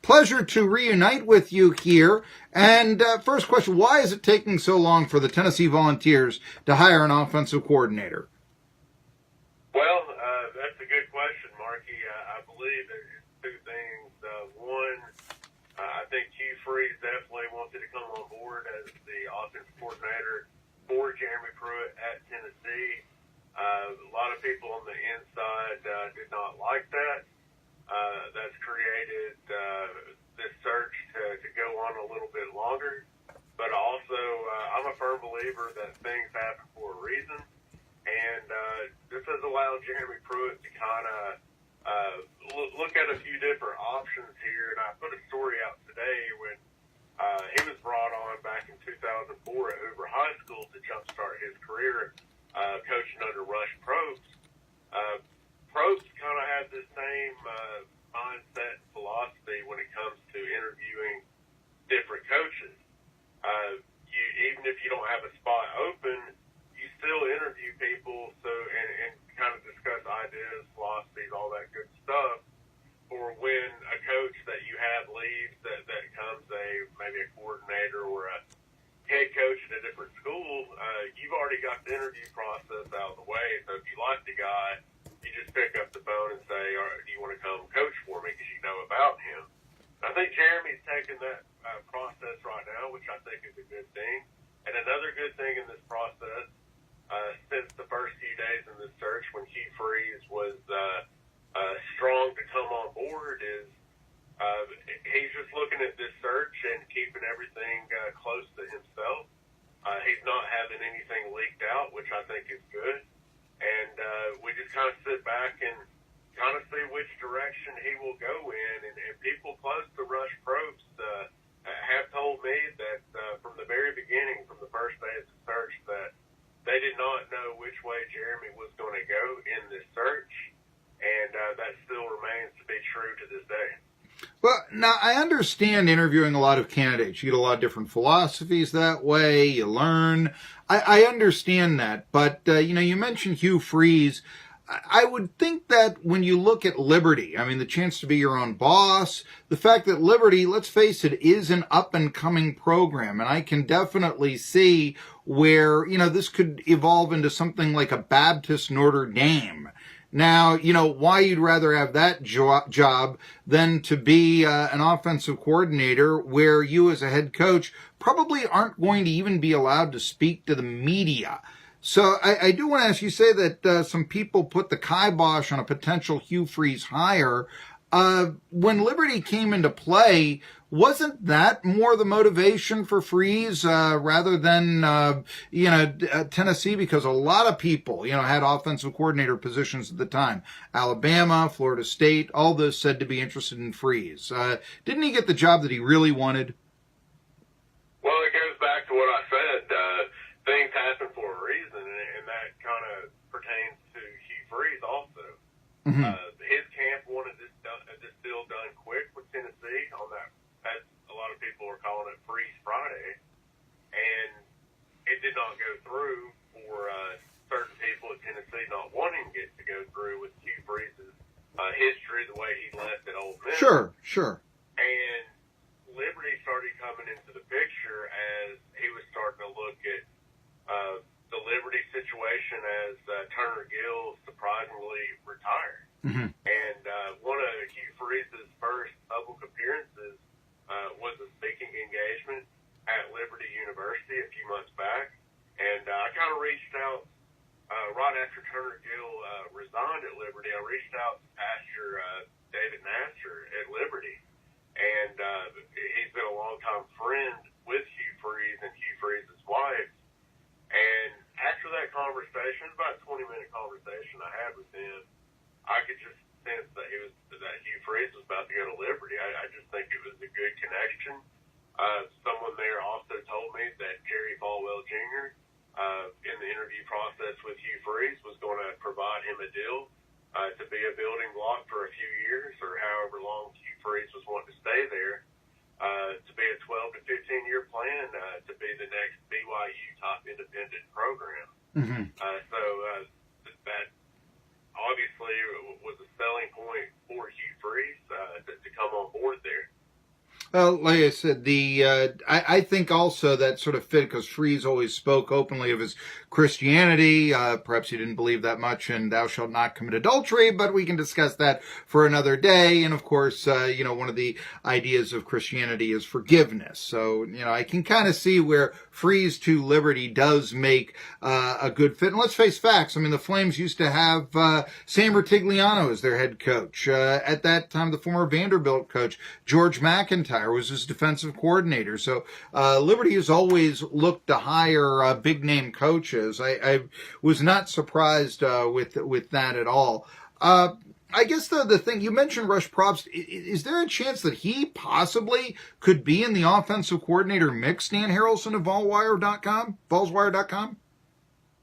Pleasure to reunite with you here. And first question, why is it taking so long for the Tennessee Volunteers to hire an offensive coordinator? Well, that's a good question, Marky. I believe there's two things. One, I think Hugh Freeze definitely wanted to come on board as the offensive coordinator for Jeremy Pruitt at Tennessee. A lot of people on the inside did not like that. That's created this search to go on a little bit longer. But also, I'm a firm believer that things happen for a reason. And this has allowed Jeremy Pruitt to kind of look at a few different options here. And I put a story out today when he was brought on back in 2004 at Hoover High School to jumpstart his career coaching under Rush Propst. Propst kind of had the same mindset and philosophy when it comes to interviewing different coaches. Even if you don't have a spot open, you still interview people and kind of discuss ideas, philosophies, all that good stuff. For when a coach that you have leaves, that comes maybe a coordinator or a head coach at a different school, you've already got the interview process out of the way. So if you like the guy, you just pick up the phone and say, all right, do you want to come coach for me because you know about him? And I think Jeremy's taking that process right now, which I think is a good thing. And another good thing in this process, since the first few days in this search when Hugh Freeze was strong to come on board, is he's just looking at this search and keeping everything close to himself. He's not having anything leaked out, which I think is good. And we just kind of sit back and kind of see which direction he will go in. And people close to Rush Propst have told me that from the very beginning, from the first day of the search, that they did not know which way Jeremy was going to go in this search. And that still remains to be true to this day. Well, now, I understand interviewing a lot of candidates. You get a lot of different philosophies that way. You learn. I understand that. But, you mentioned Hugh Freeze. I would think that when you look at Liberty, I mean, the chance to be your own boss, the fact that Liberty, let's face it, is an up-and-coming program. And I can definitely see where, this could evolve into something like a Baptist Notre Dame. Now, why you'd rather have that job than to be an offensive coordinator where you as a head coach probably aren't going to even be allowed to speak to the media. So I do want to ask, you say that some people put the kibosh on a potential Hugh Freeze hire. When Liberty came into play, wasn't that more the motivation for Freeze rather than, Tennessee? Because a lot of people, had offensive coordinator positions at the time. Alabama, Florida State, all those said to be interested in Freeze. Didn't he get the job that he really wanted? Well, it goes back to what I said. Things happen for a reason, and that kind of pertains to Hugh Freeze also. Mm-hmm. His camp wanted this deal done quick with Tennessee on that. As a lot of people are calling it Freeze Friday, and it did not go through for certain people at Tennessee not wanting it to go through with Hugh Freeze's history, the way he left at Ole Miss. Sure. And Liberty started coming into the picture as he was starting to look at the Liberty situation as Turner Gill surprisingly retired. Mm-hmm. And one of Hugh Freeze's first public appearances was a speaking engagement at Liberty University a few months back. And I kind of reached out right after Turner Gill resigned at Liberty. I reached out to Pastor David Nasser at Liberty. And he's been a longtime friend with Hugh Freeze and Hugh Freeze's wife. And after that conversation, about a 20-minute conversation I had with him, I could just sense that Hugh Freeze was about to go to Liberty. I just think it was a good connection. Someone there also told me that Jerry Falwell Jr. In the interview process with Hugh Freeze was going to provide him a deal to be a building block for a few years or however long Hugh Freeze was wanting to stay there, to be a 12 to 15-year plan to be the next BYU top independent program. Mm-hmm. So that obviously was a selling point for Hugh Freeze to come on board there. Well, like I said, I think also that sort of fit because Freeze always spoke openly of his Christianity. Perhaps he didn't believe that much in "Thou shalt not commit adultery," but we can discuss that for another day. And of course, one of the ideas of Christianity is forgiveness. So I can kind of see where Freeze to Liberty does make a good fit. And let's face facts. I mean, the Flames used to have Sam Rutigliano as their head coach. At that time, the former Vanderbilt coach George McIntyre was his defensive coordinator. So Liberty has always looked to hire big name coaches. I was not surprised with that at all. I guess the thing you mentioned, Rush Propst, is there a chance that he possibly could be in the offensive coordinator mix, Dan Harralson of Volswire.com?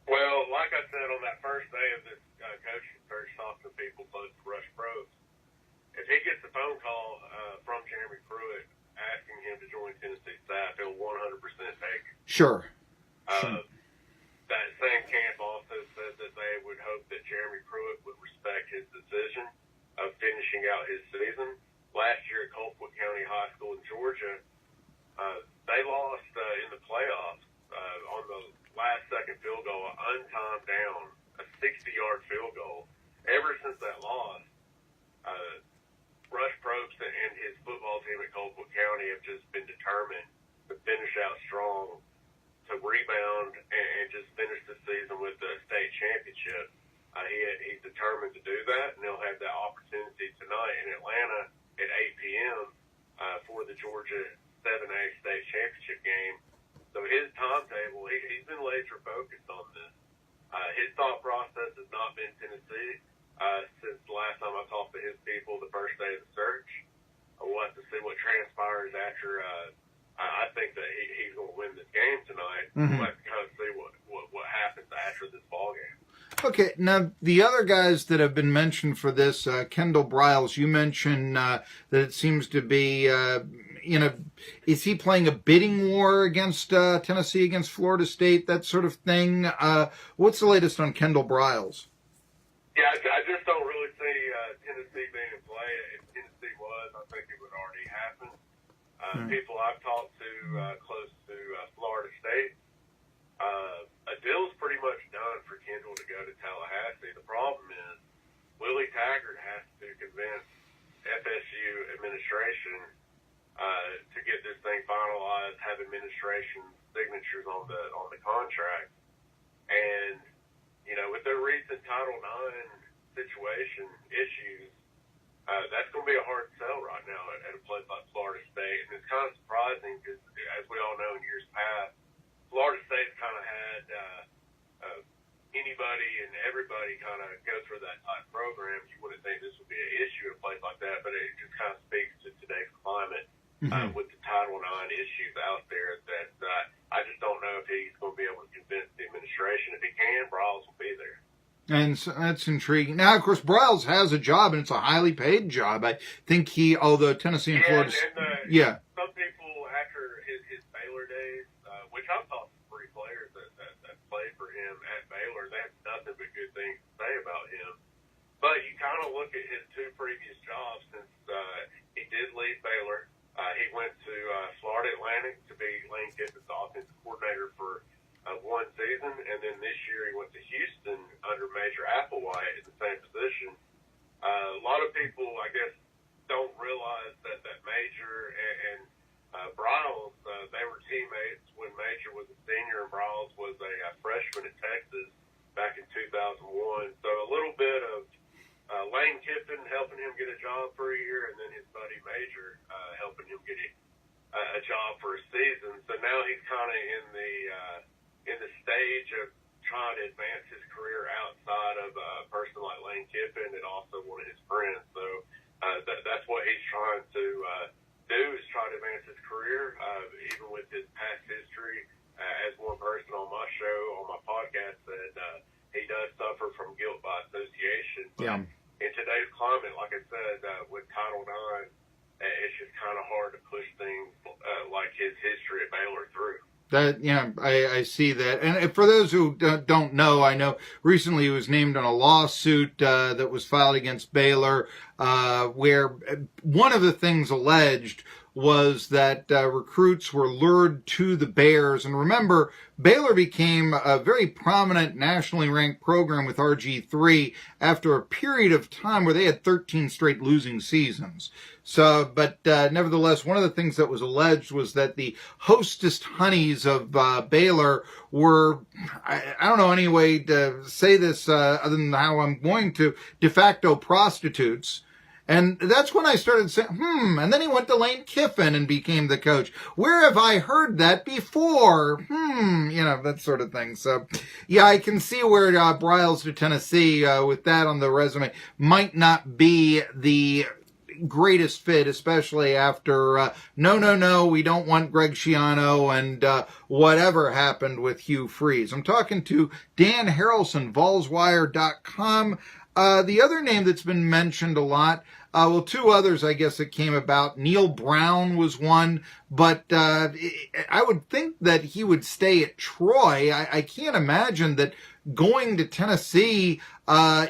Well, like I said on that first day of this coaching search, talking to people close to Rush Propst, if he gets a phone call from Jeremy Pruitt asking him to join Tennessee staff, he'll 100% take it. Sure. That same camp also said that they would hope that Jeremy Pruitt would respect his decision of finishing out his season. Last year at Colquitt County High School in Georgia, they lost in the playoffs on the last second field goal, untimed down, a 60-yard field goal. Ever since that loss, Rush Probst and his football team at Colquitt County have just been determined to finish out strong, to rebound and just finish the season with the state championship. He's determined to do that, and he'll have that opportunity tonight in Atlanta at 8 p.m. For the Georgia 7A state championship game. So his timetable, he's been laser focused on this. His thought process has not been Tennessee since the last time I talked to his people the first day of the search. We'll have to see what transpires after. I think that he's going to win this game tonight. Mm-hmm. We'll have to kind of see what happens after this ball game. Okay, now the other guys that have been mentioned for this, Kendall Briles, you mentioned that it seems to be, is he playing a bidding war against Tennessee, against Florida State, that sort of thing? What's the latest on Kendall Briles? Yeah, I just don't really see Tennessee being in play. If Tennessee was, I think it would already happen. People I've talked to close to Florida State, a deal's pretty much done for Kendall to go to Tallahassee. The problem is Willie Taggart has to convince FSU administration to get this thing finalized, have administration signatures on the contract. And, with their recent Title IX situation issues, that's going to be a hard sell right now at a place like Florida State. And it's kind of surprising because, as we all know in years past, Florida State's kind of had anybody and everybody kind of go through that type of program. You wouldn't think this would be an issue in a place like that, but it just kind of speaks to today's climate with the Title IX issues out there that I just don't know if he's going to be able to convince the administration. If he can, Briles will be there. And so that's intriguing. Now, of course, Briles has a job, and it's a highly paid job. I think although Tennessee and Florida... Yeah. Some people, after his Baylor days, which I've talked to 3 players that played for him at Baylor, they have nothing but good things to say about him. But you kind of look at his 2 previous jobs since he did leave Baylor. He went to Florida Atlantic to be Lane Kiffin's offensive coordinator for 1 season, and then this year he went to Houston under Major Applewhite in the same position. A lot of people, I guess, don't realize that Major and Briles, they were teammates when Major was a senior and Briles was a freshman at Texas back in 2001. So a little bit of Lane Kiffin helping him get a job for a year, and then his buddy Major helping him get a job for a season. So now he's kind of in the stage of trying to advance his career outside of a person like Lane Kiffin and also one of his friends. So that's what he's trying to do, is try to advance his career, even with his past history. As one person on my show, on my podcast, said he does suffer from guilt by association. But in today's climate, like I said, with Title IX, it's just kind of hard to push things like his history at Baylor through. I see that. And for those who don't know, I know recently he was named on a lawsuit that was filed against Baylor where one of the things alleged was that recruits were lured to the Bears. And remember, Baylor became a very prominent nationally ranked program with RG3 after a period of time where they had 13 straight losing seasons. So, but nevertheless, one of the things that was alleged was that the hostess honeys of Baylor were, I don't know any way to say this other than how I'm going to, de facto prostitutes. And that's when I started saying, and then he went to Lane Kiffin and became the coach. Where have I heard that before? That sort of thing. So, yeah, I can see where Briles to Tennessee with that on the resume might not be the greatest fit, especially after, no, we don't want Greg Schiano and whatever happened with Hugh Freeze. I'm talking to Dan Harralson, VolsWire.com. The other name that's been mentioned a lot, two others, I guess, that came about. Neil Brown was one, but I would think that he would stay at Troy. I can't imagine that going to Tennessee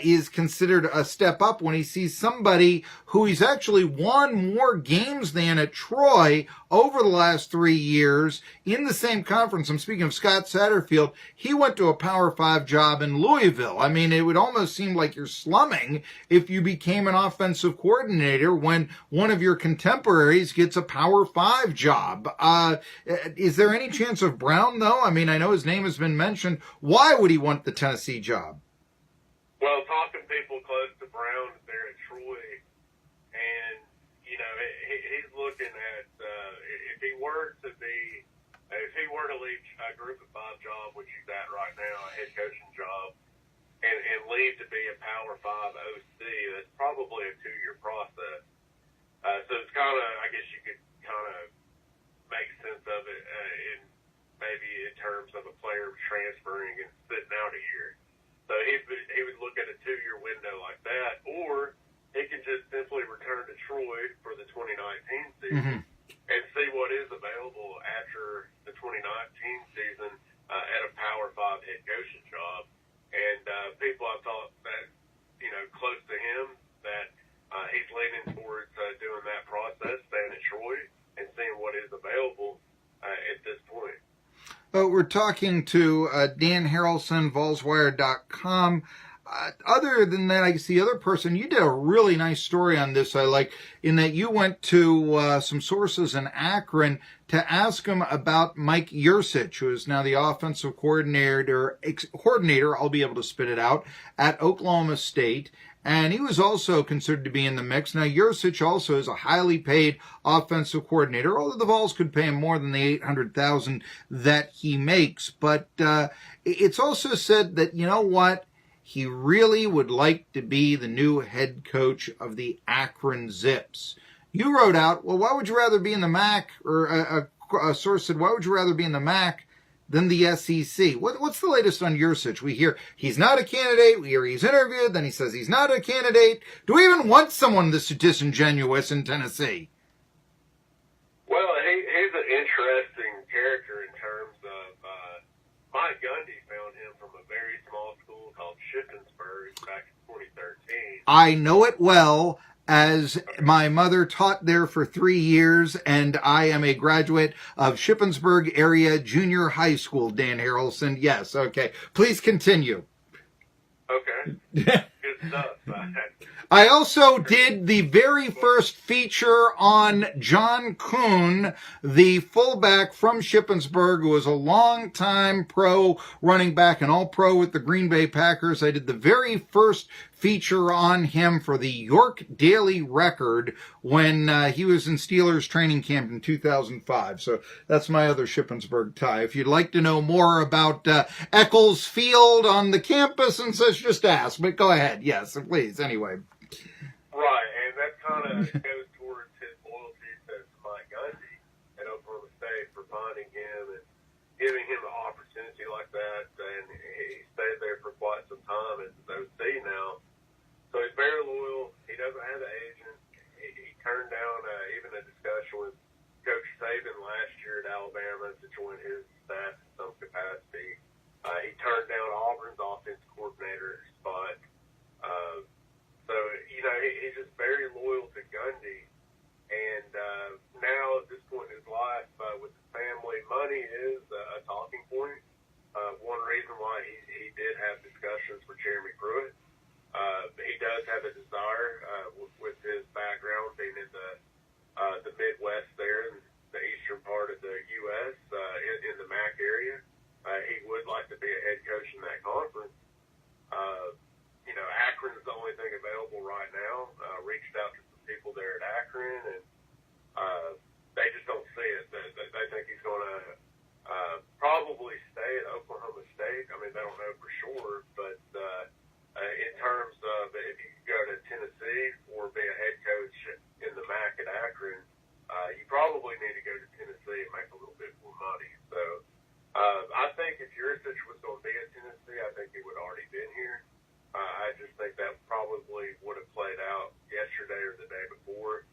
is considered a step up when he sees somebody who he's actually won more games than at Troy over the last 3 years in the same conference. I'm speaking of Scott Satterfield. He went to a Power 5 job in Louisville. I mean, it would almost seem like you're slumming if you became an offensive coordinator when one of your contemporaries gets a Power 5 job. Is there any chance of Brown, though? I mean, I know his name has been mentioned. Why would he want the Tennessee job? Well, talking to people close to Brown there at Troy, and, he's looking at, if he were to leave a group of 5 job, which he's at right now, a head coaching job, and leave to be a Power 5 OC, that's probably a 2-year process. So it's kind of, I guess you could kind of make sense of it maybe in terms of a player transferring and sitting out a year. So he would look at a 2-year window like that, or he can just simply return to Troy for the 2019 season and see what is available after the 2019 season at a Power 5 head coaching job. And people I've talked that, close to him, that he's leaning towards doing that process, staying at Troy and seeing what is available at this point. We're talking to Dan Harralson, VolsWire.com. Other than that, I guess the other person, you did a really nice story on this, I like, in that you went to some sources in Akron to ask him about Mike Yurcich, who is now the offensive coordinator, I'll be able to spit it out, at Oklahoma State. And he was also considered to be in the mix. Now, Yurcich also is a highly paid offensive coordinator, although the Vols could pay him more than the $800,000 that he makes. But it's also said that, you know what, he really would like to be the new head coach of the Akron Zips. You wrote out, well, why would you rather be in the MAC? Or a source said, why would you rather be in the MAC than the SEC? What's the latest on Yurcich? We hear he's not a candidate. We hear he's interviewed. Then he says he's not a candidate. Do we even want someone this disingenuous in Tennessee? Well, he's an interesting character in terms of Mike Gundy found him from a very small school called Shippensburg back in 2013. I know it well, as my mother taught there for 3 years, and I am a graduate of Shippensburg Area Junior High School, Dan Harralson. Yes, okay. Please continue. Okay. Good stuff. I also did the very first feature on John Kuhn, the fullback from Shippensburg, who was a long-time pro running back and all-pro with the Green Bay Packers. I did the very first feature on him for the York Daily Record when he was in Steelers training camp in 2005. So that's my other Shippensburg tie. If you'd like to know more about Eccles Field on the campus and such, just ask. But go ahead. Yes, please. Anyway. Right, and that kind of goes towards his loyalty to Mike Gundy at Oklahoma State for finding him and giving him an opportunity like that. And he stayed there for quite some time as OC now. So he's very loyal. He doesn't have an agent. He turned down even a discussion with Coach Saban last year at Alabama to join his staff in some capacity. He turned down Auburn's offensive coordinator spot. So, he's just very part of the U.S. In the MAC area. He would like to be a head coach in that conference. Akron is the only thing available right now. Reached out to some people there at Akron, and they just don't see it. They think he's going to probably stay at Oklahoma State. I mean, they don't know for sure, but in terms of if you could go to Tennessee or be a head coach in the MAC at Akron, you probably need to go to Tennessee and make a little bit more money. So I think if Yurcich was going to be at Tennessee, I think he would already been here. I just think that probably would have played out yesterday or the day before.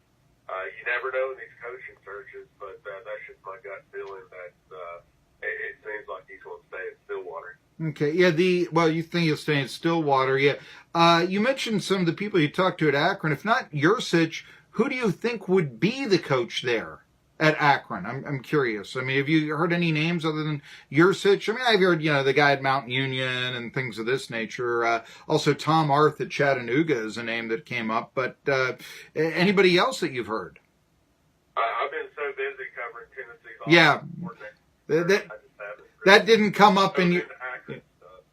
You never know in these coaching searches, but that's just my gut feeling that it seems like he's going to stay in Stillwater. Okay, yeah, you think he'll stay in Stillwater, yeah. You mentioned some of the people you talked to at Akron. If not Yurcich, who do you think would be the coach there at Akron? I'm curious. I mean, have you heard any names other than Yurcich? I mean, I've heard, the guy at Mount Union and things of this nature. Also, Tom Arth at Chattanooga is a name that came up. But anybody else that you've heard? I've been so busy covering Tennessee's Yeah. That didn't come up in your...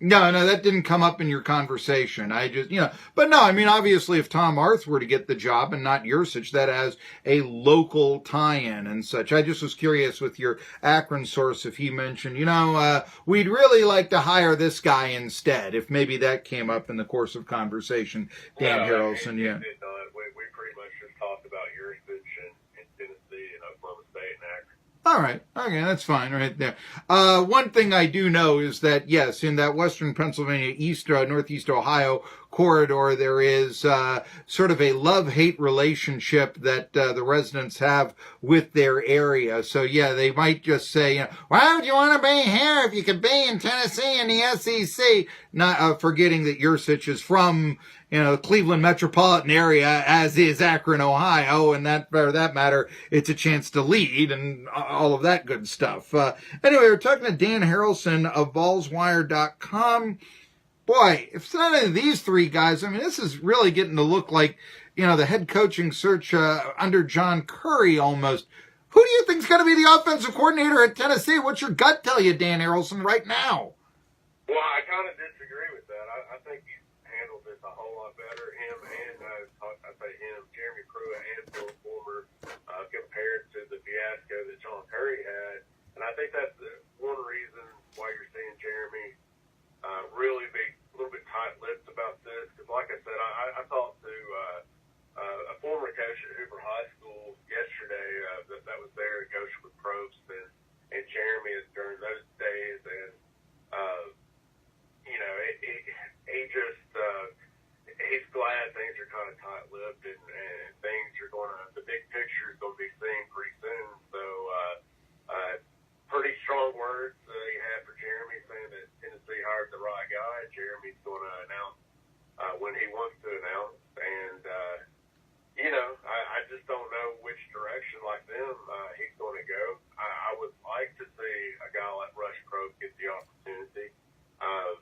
No, that didn't come up in your conversation. I just, but no, I mean, obviously if Tom Arth were to get the job and not Yurcich, that has a local tie-in and such. I just was curious with your Akron source if he mentioned, we'd really like to hire this guy instead, if maybe that came up in the course of conversation. Dan Harralson, yeah. We pretty much just talked about Yurcich and Tennessee and Oklahoma State and Akron. All right. Okay, that's fine right there. One thing I do know is that, yes, in that western Pennsylvania, northeast Ohio corridor, there is sort of a love-hate relationship that the residents have with their area. So, yeah, they might just say, why would you want to be here if you could be in Tennessee and the SEC? Not forgetting that Yurcich is from Cleveland metropolitan area, as is Akron, Ohio, and that, for that matter, it's a chance to lead and all of that good stuff. Anyway, we're talking to Dan Harralson of VolsWire.com. Boy, if it's not any of these three guys, I mean, this is really getting to look like, the head coaching search under John Currie almost. Who do you think is going to be the offensive coordinator at Tennessee? What's your gut tell you, Dan Harralson, right now? Well, I kind of disagree with that. I think he's handled this a whole lot better. Jeremy Pruitt and Bill Fulmer, compared to the fiasco that John Currie had. And I think that's one reason why you're seeing Jeremy really be a little bit tight-lipped about this. Because like I said, I talked to a former coach at Hoover High School yesterday that was there to coach with Propst and Jeremy during those days. And, he's glad things are kind of tight-lipped and things are the big picture is going to be seen pretty soon. So, pretty strong words he had for Jeremy, saying that Tennessee hired the right guy. Jeremy's going to announce when he wants to announce. And, I just don't know which direction like them he's going to go. I would like to see a guy like Rush Croak get the opportunity. A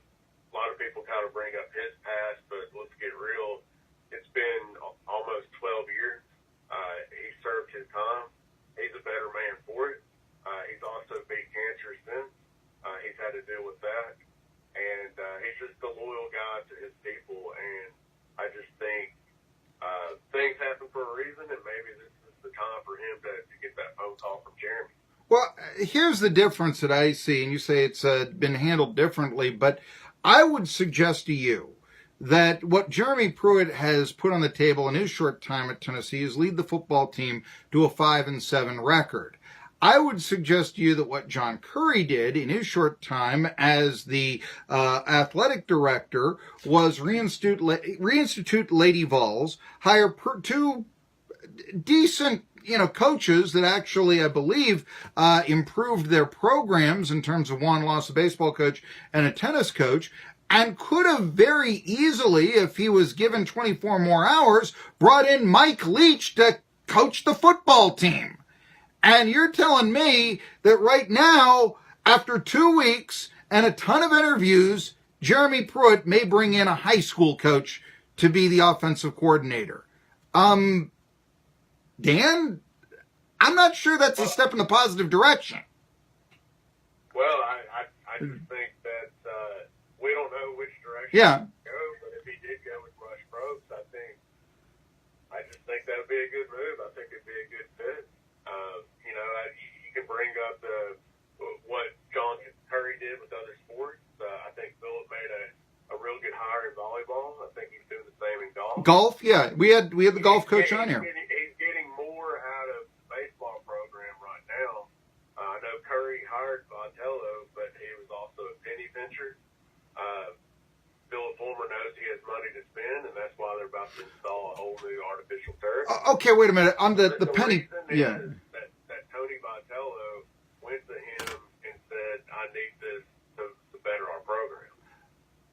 lot of people kind of bring up his past, but let's get real. It's been almost 12 years. He served his time. He's a better man for it. He's also beat cancer since. He's had to deal with that. And he's just a loyal guy to his people. And I just think things happen for a reason, and maybe this is the time for him to get that phone call from Jeremy. Well, here's the difference that I see, and you say it's been handled differently, but I would suggest to you that what Jeremy Pruitt has put on the table in his short time at Tennessee is lead the football team to a 5-7 record. I would suggest to you that what John Currie did in his short time as the athletic director was reinstitute Lady Vols, hire two decent coaches that actually, I believe, improved their programs in terms of one lost a baseball coach and a tennis coach, and could have very easily, if he was given 24 more hours, brought in Mike Leach to coach the football team. And you're telling me that right now, after 2 weeks and a ton of interviews, Jeremy Pruitt may bring in a high school coach to be the offensive coordinator. Dan, I'm not sure that's a step in the positive direction. Well, I just think that we don't know which direction Yeah. he go, but if he did go with Propst, I just think that would be a good move. I think it'd be a good fit. You can bring up what John Curry did with other sports. I think Philip made a real good hire in volleyball. I think he's doing the same in golf. Golf, yeah. We had the golf coach on here. He's getting more out of the baseball program right now. I know Curry hired Vitello, but he was also a penny pincher. Philip Fulmer knows he has money to spend, and that's why they're about to install a whole new artificial turf. Okay, wait a minute. On the penny, yeah. That Tony Vitello went to him and said, "I need this to better our program."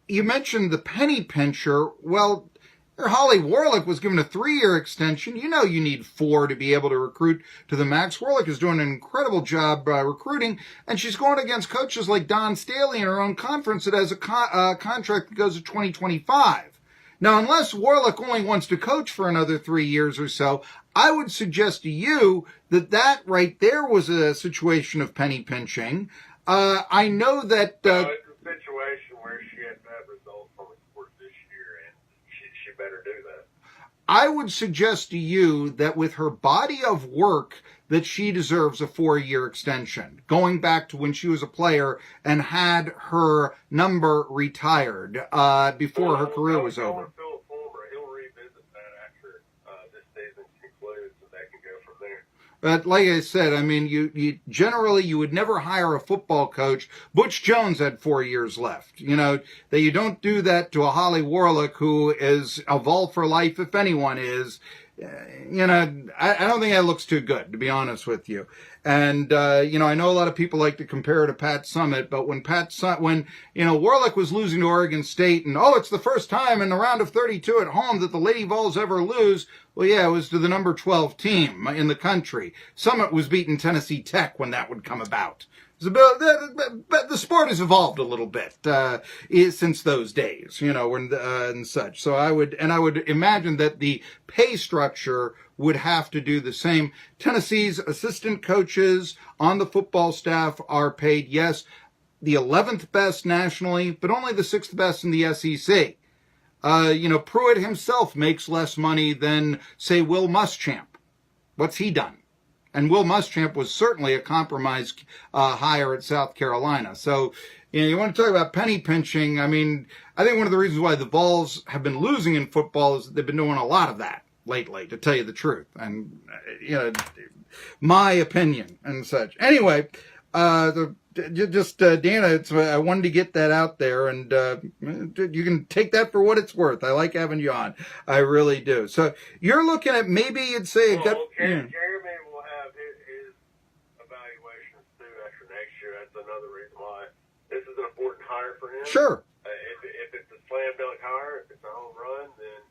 You mentioned the penny pincher. Well, Holly Warlick was given a 3-year extension. You know you need 4 to be able to recruit to the max. Warlick is doing an incredible job recruiting, and she's going against coaches like Don Staley in her own conference that has a contract that goes to 2025. Now, unless Warlick only wants to coach for another 3 years or so, I would suggest to you that right there was a situation of penny pinching. I know that... No, it's a situation where she has to have results from the sport this year, and she better do that. I would suggest to you that with her body of work, that she deserves a 4-year extension, going back to when she was a player and had her number retired before her career was over. Philip Fulmer, he'll revisit that after this season concludes, and they can go from there. But like I said, I mean, you generally you would never hire a football coach. Butch Jones had 4 years left. You know, that you don't do that to a Holly Warlick, who is a Vol for life, if anyone is. I don't think that looks too good, to be honest with you. And, I know a lot of people like to compare her to Pat Summitt, but when Warlick was losing to Oregon State and, it's the first time in the round of 32 at home that the Lady Vols ever lose. Well, yeah, it was to the number 12 team in the country. Summitt was beating Tennessee Tech when that would come about. But the sport has evolved a little bit since those days, and such. So I would imagine that the pay structure would have to do the same. Tennessee's assistant coaches on the football staff are paid, yes, the 11th best nationally, but only the 6th best in the SEC. Pruitt himself makes less money than, say, Will Muschamp. What's he done? And Will Muschamp was certainly a compromise hire at South Carolina. So, you want to talk about penny pinching. I mean, I think one of the reasons why the Vols have been losing in football is that they've been doing a lot of that lately, to tell you the truth. And, my opinion and such. Anyway, Dana, I wanted to get that out there, and you can take that for what it's worth. I like having you on. I really do. So you're looking at maybe you'd say Jeremy will have his evaluations too after next year. That's another reason why this is an important hire for him. Sure. If it's a slam dunk hire, if it's a home run, then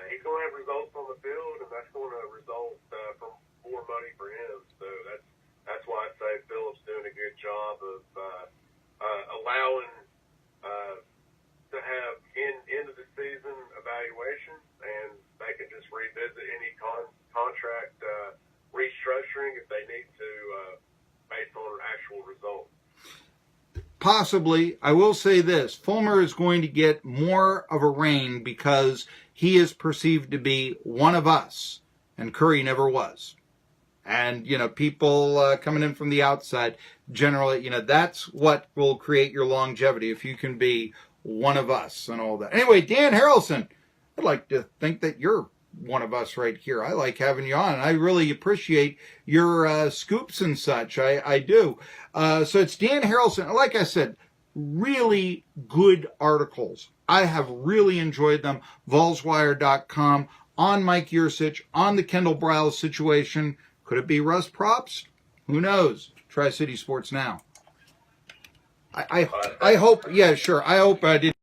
he's going to have results on the field, and that's going to result from more money for him. So that's why I say Philip's doing a good job of allowing to have end of the season evaluations, and they can just revisit any contract restructuring if they need to based on actual results. Possibly. I will say this. Fulmer is going to get more of a reign because he is perceived to be one of us, and Curry never was. And, people coming in from the outside, generally, that's what will create your longevity, if you can be one of us and all that. Anyway, Dan Harralson, I'd like to think that you're one of us right here. I like having you on. I really appreciate your scoops and such. I do. So it's Dan Harralson. Like I said, really good articles. I have really enjoyed them. Volswire.com, on Mike Yursich, on the Kendall Briles situation. Could it be Russ Propst? Who knows? Tri-City Sports Now. I hope, yeah, sure. I hope I did.